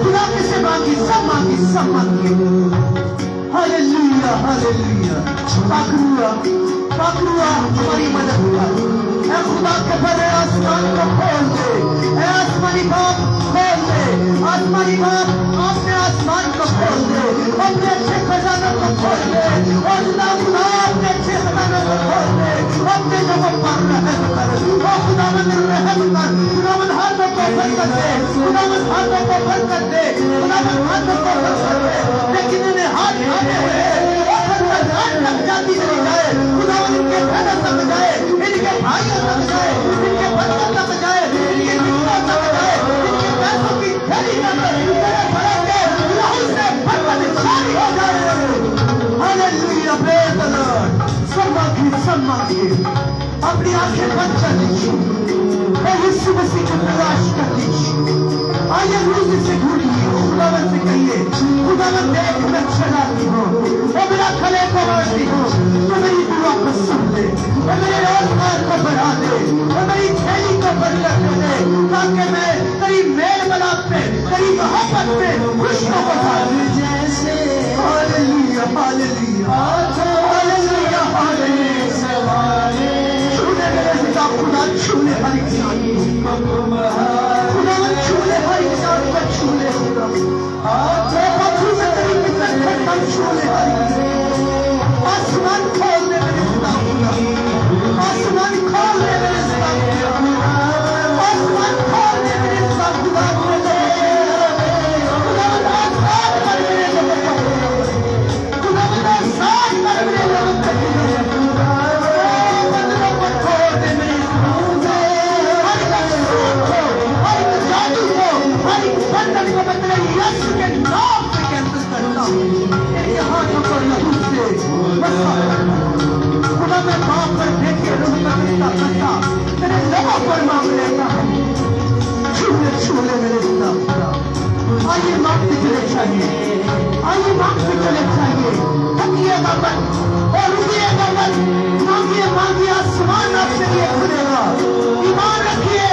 खुदा किसे मांगी, सब मांगी सब मांगी। हालेलुया हालेलुया, पाकरुआ पाकरुआ हमारी मदद कर। ऐ खुदा के बड़े आसमान को खोल दे, ऐ आसमानी बाप खोल दे, आसमानी बाप आपने आसमान को खोल दे, अपने अच्छे खजानों को खोल दे, और खुदा खुदा अपने अच्छे खजानों को खोल दे, अपने लोगों पर रहम कर। ओ खुदावन रहम कर, खुदावन हाथों को बरकत दे, खुदावन हाथों को बरकत दे, खुदावन हाथों को बरकत दे। लेकिन इन्हें हाथ आने हुए लग जाती चली जाए, खुदावन इनके बहनों तक जाए, इनके भाइयों तक जाए, इनके बच्चों तक जाए, इनके मित्रों तक जाए, इनके पैसों की थैली तक तेरे भरे के लहू से बरकत जारी हो जाए। Hallelujah, praise the Lord. सब मांगिए, अपनी आंखें बंद कर लीजिए और यीशु मसीह को तलाश कर लीजिए। आइए रूह से ढूंढिए, खुदावन से कहिए, खुदावन देख मैं चलाती हूँ, और मेरा खले को मारती हूँ, तो मेरी दुआ को सुन ले, और मेरे रोजगार को बढ़ा दे, और मेरी थैली को बरकत कर दे, ताकि मैं तेरी मेल मिलाप पे, तेरी मोहब्बत पे खुश हो जाऊं। Hallelujah hallelujah hallelujah hallelujah. छूने मेरे पिता, खुदा छूने हर इंसान को, खुदावन छूने हर इंसान को, छूने खुदा पत्थर से तेरी मिन्नत करता, छूने हर इंसान। आसमान खोल दे मेरे पिता खुदा, आवाज को मैं तेरे यीशु के नाम से कैंसिल करता हूँ। तेरे हाथों को लहू से बसा खुदा मैं पाप पर फेंके रूह का रिश्ता करता तेरे लोगों पर मांग लेता हूँ। छूले मेरे खुदा खुदा आइए मांगते चले चाहिए, आइए मांगते चले चाहिए। थकिएगा मत और रुकिएगा मत, मांगिए मांगिए आसमान आपके लिए खुलेगा। ईमान रखिए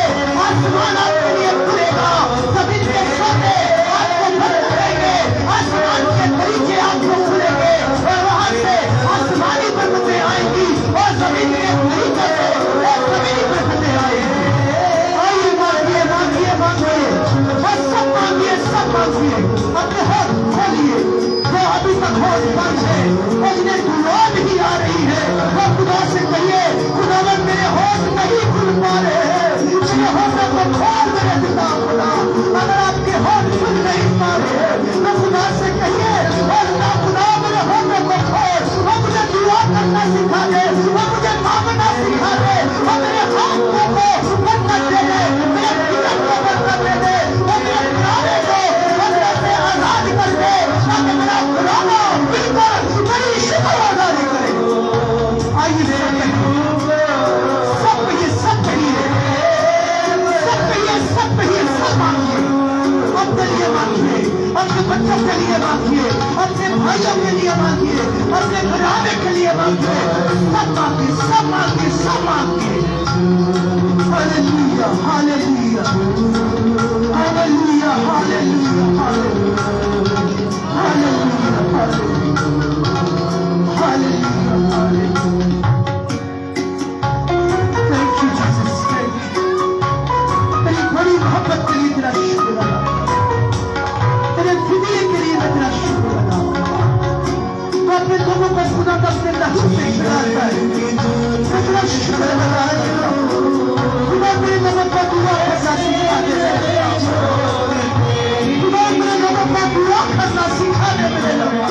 आसमान आपके लिए खुलेगा। जमीन के सोते आपको बंद करेंगे, आसमान के दरीचे आपको खुलेंगे और वहां से आसमानी बरकतें आएंगी और जमीन के दरीचे से जमीनी बरकतें आएंगी। आइए मांगिए मांगिए मांगिए और सब मांगिए सब मांगिए। अपने हाथ खोलिए जो अभी तक होश बंद है और जिन्हें दुआ नहीं आ रही है वो खुदा से कहिए खुदावन मेरे होश नहीं खुल पा रहे हैं, मेरे होठों को खोल मेरे पिता खुदा। अगर आपके होठ खुल नहीं पा रहे हैं तो खुदा से कहिए और खुदा मेरे होठों को खोल, वो मुझे दुआ करना सिखा दे, वो मुझे मांगना सिखा दे, वो मेरे हाथों को बरकत दे दे, मेरे जीवन को बरकत दे दे, वो मेरे प्राणों को बंधन से आजाद कर दे ताकि मेरा खुदाना बिल्कुल बड़ी शुक्रगुजारी करे। आइए सब कहिए सब कहिए सब कहिए सब कहिए सब मांगिए। अपने लिए मांगिए, अपने बच्चों के लिए मांगिए, अपने भाइयों के लिए मांगिए, अपने घराने के लिए मांगिए। सब मांगिए सब मांगिए सब मांगिए। Hallelujah hallelujah hallelujah hallelujah hallelujah hallelujah hallelujah hallelujah. Thank you Jesus, thank you। तेरी बड़ी मोहब्बत के लिए तेरा शुक्र अदा, तेरे फिदिये के लिए मैं तेरा शुक्र अदा। तो अपने लोगों को खुदा का अपने लहू से छुड़ाता है, मैं तेरा शुक्र अदा करता हूँ। खुदा मेरे लोगों को दुआ करना सिखा दे, खुदा मेरे लोगों को दुआ करना सिखा दे। मेरे लोगों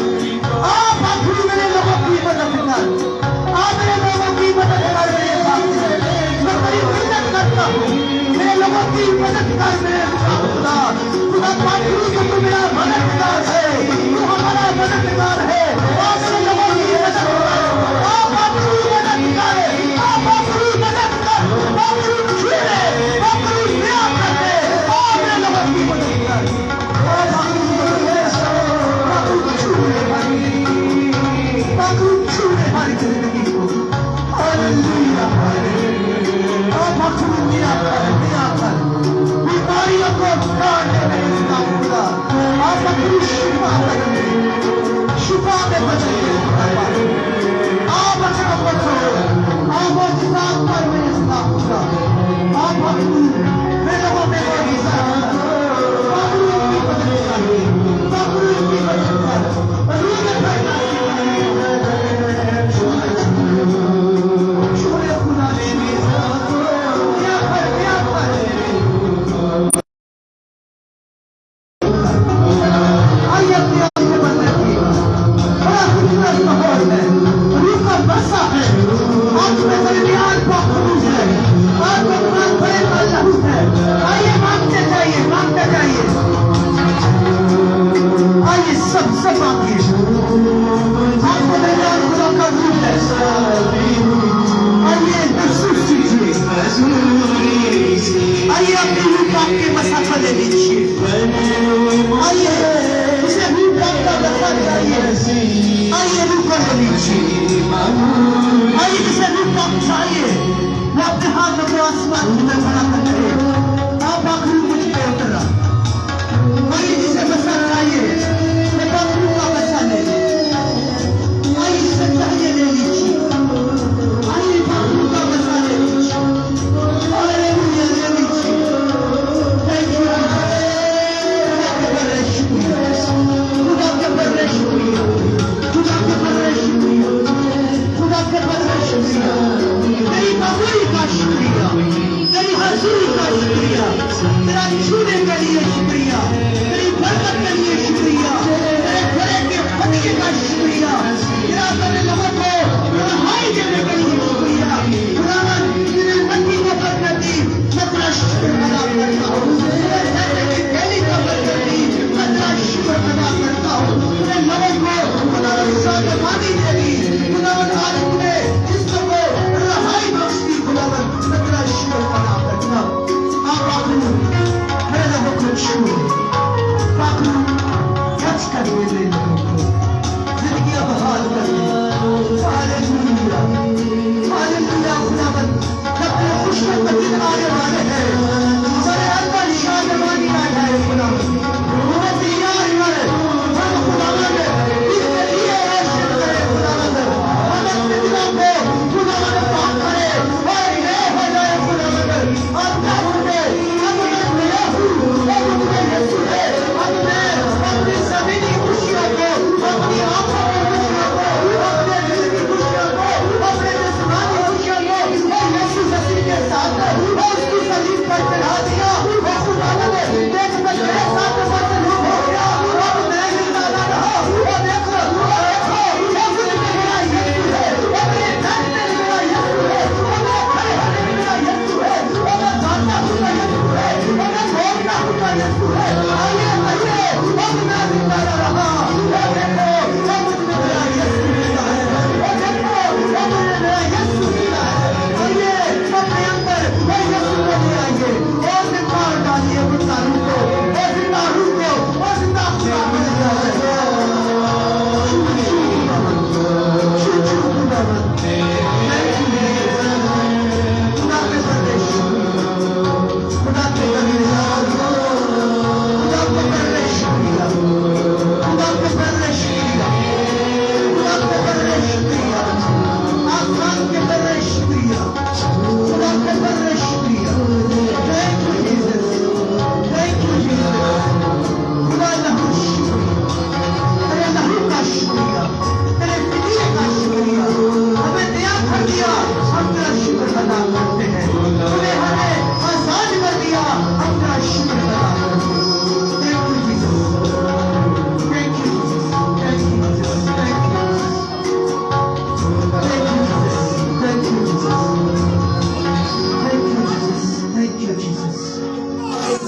आप आखिरी मेरे लोगों की मदद कर, आप मेरे लोगों की मदद कर। मेरे बाप मैं तेरी मदद करता हूँ, मेरे लोगों की मदद कर। मेरे खुदा खुदा पाखरू को तू मेरा मददगार है, तू हमारा मददगार है। आप मेरे लोगों की मदद कर, आप पाखरू मदद कर, आप पाखरू मदद कर, पाखरू छूले, पाखरू प्यार कर दे। आप मेरे लोगों की मदद कर, आप पाखरू मदद कर, पाखरू छूले पाखरू छूले हमारी जिंदगी को। Hallelujah hallelujah. आप पाखरू मिया कर बीमारियों को उठाड़ दे मेरे खुदा। आप पाखरू शिफा कर दे, शिफा में बदल दे। आप बच्चों को छोड़ो, आप मोज़िज़ात कर मेरे खुदा। आप पाखरू मेरे लोगों में मोज़िज़ात कर, पाखरू की मदद कर, पाखरू की मदद कर। आइए अपनी रूप आपके मसाफा ले लीजिए, आइए उसे रूप आपका बसा चाहिए। आइए रूप ले लीजिए, आइए जिसे रूप आप चाहिए वो अपने हाथों को आसमान की तरफ खड़ा करके आप आखिर मुझ पे उतरा। आइए जिसे बसा चाहिए वो आखिर का बसा ले, आइए जिसे चाहिए ले लीजिए, आइए आखिर का बसा ले लीजिए। हालेलुया ले लीजिए। थैंक यू खुदा के बड़े शुक्रिया, खुदा के बड़े शुक्रिया, खुदा के बड़े शुक्रिया, खुदा के बड़े शुक्रिया, तेरी कबूली का शुक्रिया, तेरी हजूरी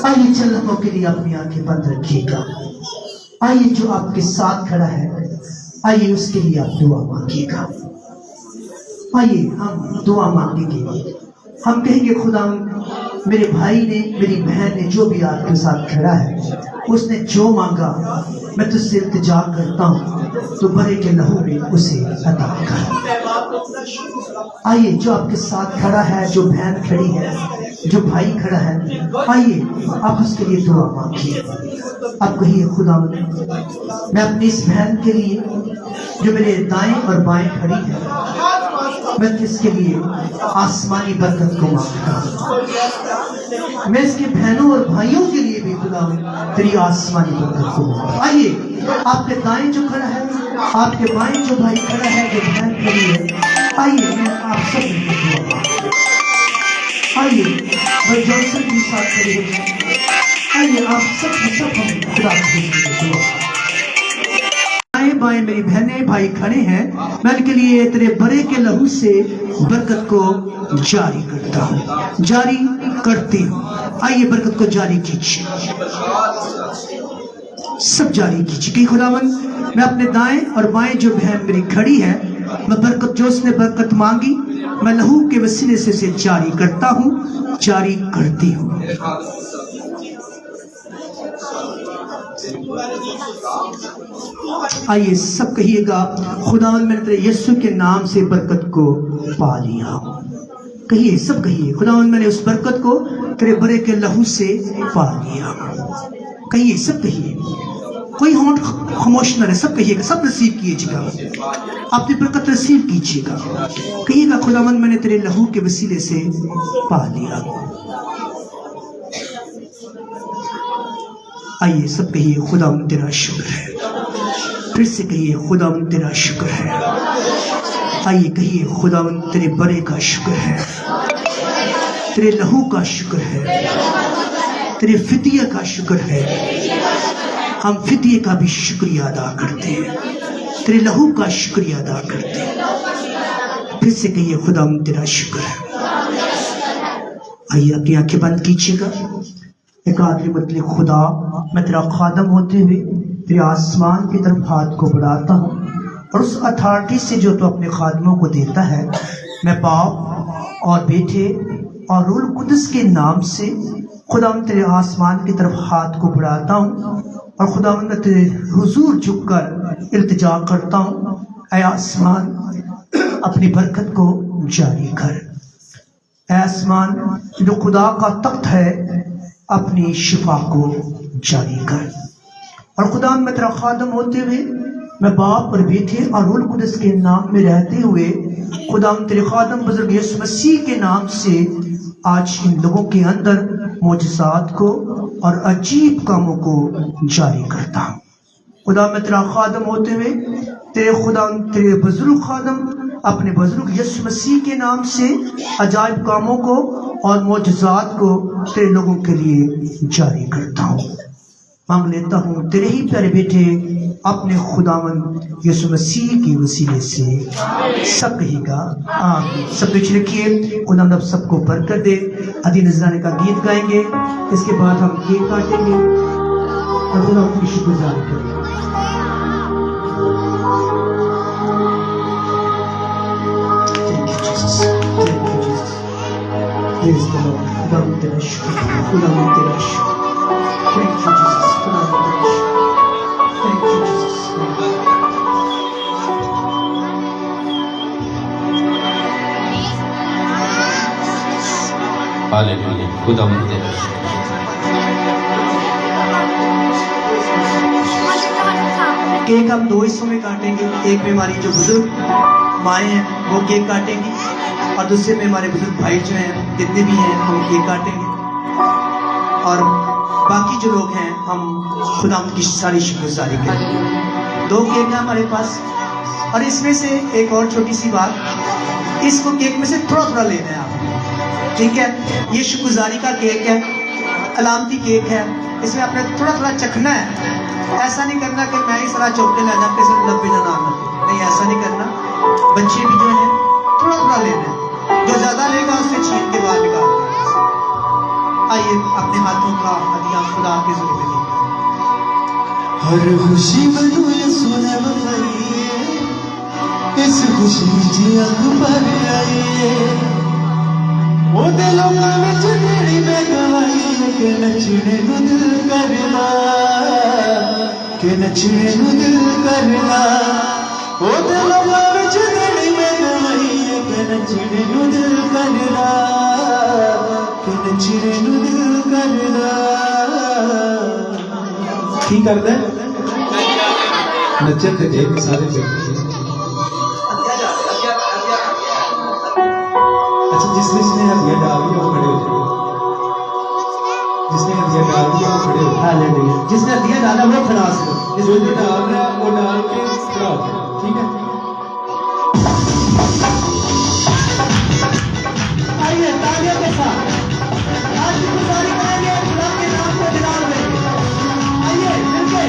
आइए चंद लम्हों के लिए अपनी आंखें बंद रखिएगा। आइए जो आपके साथ खड़ा है, आइए उसके लिए आप दुआ मांगिएगा। आइए हम दुआ मांगेंगे। हम कहेंगे खुदा मेरे भाई ने, मेरी बहन ने, जो भी आपके साथ खड़ा है, उसने जो मांगा मैं तुझसे इल्तिजा करता हूँ, तो बड़े के लहू में उसे अता कर। आइए जो आपके साथ खड़ा है, जो बहन खड़ी है, जो भाई खड़ा है, आइए आप उसके लिए दुआ मांगिए। आप कहिए खुदा मैं अपनी इस बहन के लिए जो मेरे दाएं और बाएं खड़ी है, मैं किसके लिए आसमानी बरकत को मांगता हूँ। मैं इसके बहनों और भाइयों के लिए भी खुदा तेरी आसमानी बरकत को मांगता हूँ। आइए आपके दाएं जो खड़ा है, आपके बाएं जो भाई खड़ा है, जो बहन खड़ी है, आइए मैं आप सब मिलकर दुआ मांगता हूँ। आइए भाई जॉनसन के साथ खड़े हो जाए। आइए आप सब हम खुदा के दुआ। दाएं बाएं मेरी बहनें भाई खड़े हैं, मैं इनके लिए तेरे बड़े के लहू से बरकत को जारी करता हूँ, जारी करती हूँ। आइए बरकत को जारी कीजिए, सब जारी कीजिए कि खुदावन मैं अपने दाएं और बाएं जो बहन मेरी खड़ी है, मैं बरकत जो उसने बरकत मांगी, मैं लहू के वसीले से इसे जारी करता हूँ, जारी करती हूँ। आइए सब कहिएगा खुदावन मैंने तेरे यीशु के नाम से बरकत को पा लिया। कहिए सब कहिए खुदावन मैंने उस बरकत को तेरे बड़े के लहू से पा लिया। कहिए सब कहिए, कोई होंठ खामोश न रहे, सब कहिएगा, सब रिसीव कीजिएगा, अपनी बरकत रिसीव कीजिएगा। कहिएगा खुदावन मैंने तेरे लहू के वसीले से पा लिया। आइए सब कहिए खुदावन तेरा शुक्र है। फिर से कहिए खुदावन तेरा शुक्र है। आइए कहिए खुदावन तेरे बड़े का शुक्र है, तेरे लहू का शुक्र है, तेरे फिदिया का शुक्र है। हम फिदिये का भी शुक्रिया अदा करते हैं, तेरे लहू का शुक्रिया अदा करते हैं। फिर से कहिए खुदावन तेरा शुक्र है। आइए अपनी आंखें बंद कीजिएगा। एक आखिरी मतलब खुदा मैं तेरा खादम होते हुए तेरे आसमान की तरफ हाथ को बढ़ाता हूँ, और उस अथॉरिटी से जो तू अपने खादमों को देता है, मैं बाप और बेटे और रूह कुदस के नाम से खुदा तेरे आसमान की तरफ हाथ को बढ़ाता हूँ, और खुदा मैं तेरे हुजूर झुककर इल्तिजा करता हूँ, ऐ आसमान अपनी बरकत को जारी कर। ऐ आसमान जो खुदा का तख्त है, अपनी शिफा को जारी कर। और खुदा मैं तेरा खादम होते हुए मैं बाप और बेटे और रूह कुदस के नाम में रहते हुए खुदा तेरे खादम बुजुर्ग यीशु मसीह के नाम से आज इन लोगों के अंदर मोजज़ात को और अजीब कामों को जारी करता हूँ। खुदा मैं तेरा खादम होते हुए तेरे बुजुर्ग खादम अपने बुजुर्ग यीशु मसीह के नाम से अजायब कामों को और मोजज़ात को तेरे लोगों के लिए जारी करता हूँ। मांग लेता हूँ तेरे ही प्यारे बेटे अपने खुदावन यीशु मसीह के वसीले से। सब कहिएगा आमीन। सब कुछ लिखिए। खुदा अब सबको बरकत दे। अदी नजराने का गीत गाएंगे, इसके बाद हम केक काटेंगे। और खुदा की शुक्रगुजारी करें। Thank you, Jesus. Praise the Lord. खुदा तेरा शुक्र, खुदा तेरा शुक्र। Thank you, Jesus. खुदा तेरा शुक्र। Thank you, Jesus. हालेलुया खुदा तेरा शुक्र। केक हम दो हिस्सों में काटेंगे। एक में हमारी जो बुजुर्ग माएँ हैं वो केक काटेंगी और दूसरे में हमारे बुजुर्ग भाई जो हैं जितने भी हैं हम केक काटेंगे और बाकी जो लोग हैं हम खुदा की सारी शुक्रगुजारी करेंगे। दो केक हैं हमारे पास और इसमें से एक और छोटी सी बात, इसको केक में से थोड़ा थोड़ा लेना है आप, ठीक है? ये शुक्रगुजारी का केक है, अलामती केक है, इसमें आपने थोड़ा थोड़ा चखना है। ऐसा नहीं करना कि मैं ही सारा चौके ला जाके सिर्फ लब्बे ना नहीं, ऐसा नहीं करना। बच्चे भी जो हैं थोड़ा थोड़ा लेना है, जो ज्यादा लेगा उससे छीन के बाहर निकाल देना। आइए अपने हाथों का हदिया खुदा के ज़रूर देंगे। हर खुशी मनु यसू ने बनाई है, इस खुशी जी अकबर आई है। ओ दिलों में चुनरी में गवाई के नचने नु दिल करना, के नचने नु दिल करना। ओ दिलों में चुनरी में गवाई के नचने नु दिल करना, के नचने नु दिल करना। की कर दे नचन ते एक सारे अच्छा, जिसने हदिया डाल दिया वो खड़े हो जाए, जिसने हदिया डाल दिया वो खड़े हो। हालेलुया। जिसने हदिया डाला वो खड़ा हो, जो भी डाल रहा है वो डाल के खड़ा हो जाए, ठीक है? आइए तालियों के साथ आज की गुजारी करेंगे, खुदा के नाम को जलाल देंगे। आइए मिलके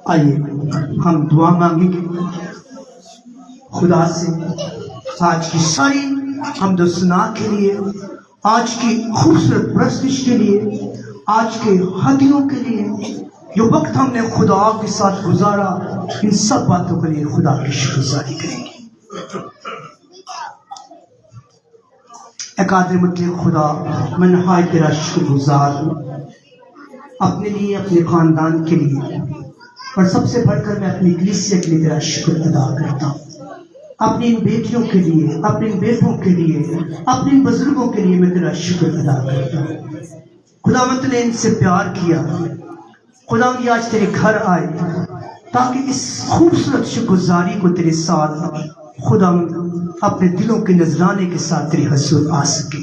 آئیے ہم دعا مانگیں گے خدا سے آج کی ساری حمد و ثنا کے لیے، آج کی خوبصورت پرستش کے لیے، آج کے ہدیوں کے لیے، جو وقت ہم نے خدا کے ساتھ گزارا، ان سب باتوں کے لیے خدا کی شکر گزاری کریں گے۔ اے قادر مطلق خدا، میں نہایت تیرا شکر گزار ہوں، اپنے لیے، اپنے خاندان کے لیے، اور سب سے بڑھ کر میں اپنی کلیسیا کے لیے تیرا شکر ادا کرتا ہوں، اپنی ان بیٹیوں کے لیے، اپنے ان بیٹوں کے لیے، اپنے ان بزرگوں کے لیے میں تیرا شکر ادا کرتا ہوں۔ خداوند نے ان سے پیار کیا، خداوند یہ آج تیرے گھر آئے تاکہ اس خوبصورت شکر گزاری کو تیرے ساتھ خداوند اپنے دلوں کے نذرانے کے ساتھ تیرے حضور آ سکے۔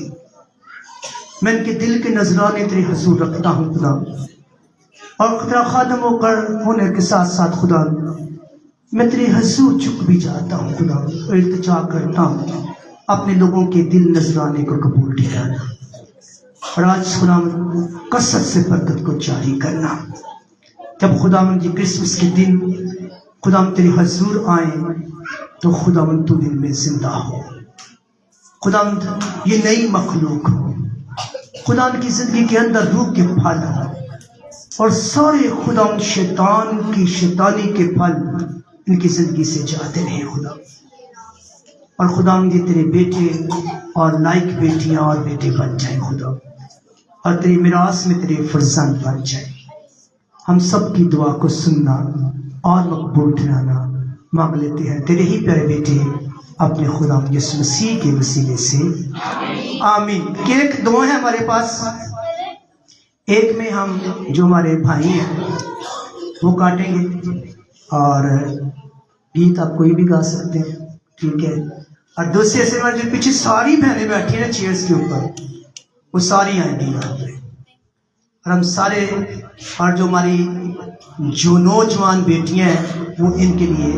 میں ان کے دل کے نذرانے تیرے حضور رکھتا ہوں خدا، اور تیرا خادم ہو کر ہونے کے ساتھ ساتھ خدا میں تیرے حضور جھک بھی جاتا ہوں خدا، اور التجا کرتا ہوں اپنے لوگوں کے دل نذرانے کو قبول ٹھہرانا، اور آج خدا کثرت سے برکت کو جاری کرنا۔ جب خدا یہ کرسمس کے دن خدا تیرے حضور آئیں تو خدا تو دل میں زندہ ہو، خدا یہ نئی مخلوق ہو، خدا کی زندگی کے اندر روح کے پھل ہو، اور سارے خدا شیطان کی شیطانی کے پھل ان کی زندگی سے جاتے رہے خدا، اور خدا یہ تیرے بیٹے اور لائق بیٹیاں اور بیٹے بن جائیں خدا، اور تیری میراث میں تیرے فرزند بن جائیں۔ ہم سب کی دعا کو سننا اور مقبول ٹھہرانا مانگ لیتے ہیں تیرے ہی پیارے بیٹے اپنے خدا یسوع مسیح کے وسیلے سے، آمین۔ کیک دو ہیں ہمارے پاس، ایک میں ہم جو ہمارے بھائی ہیں وہ کاٹیں گے، اور گیت آپ کوئی بھی گا سکتے ہیں، ٹھیک ہے، اور دوسرے سے جو پیچھے ساری بہنیں بیٹھی ہیں چیئرز کے اوپر، وہ ساری آئیں گی یہاں پہ، اور ہم سارے، اور جو ہماری جو نوجوان بیٹیاں ہیں وہ ان کے لیے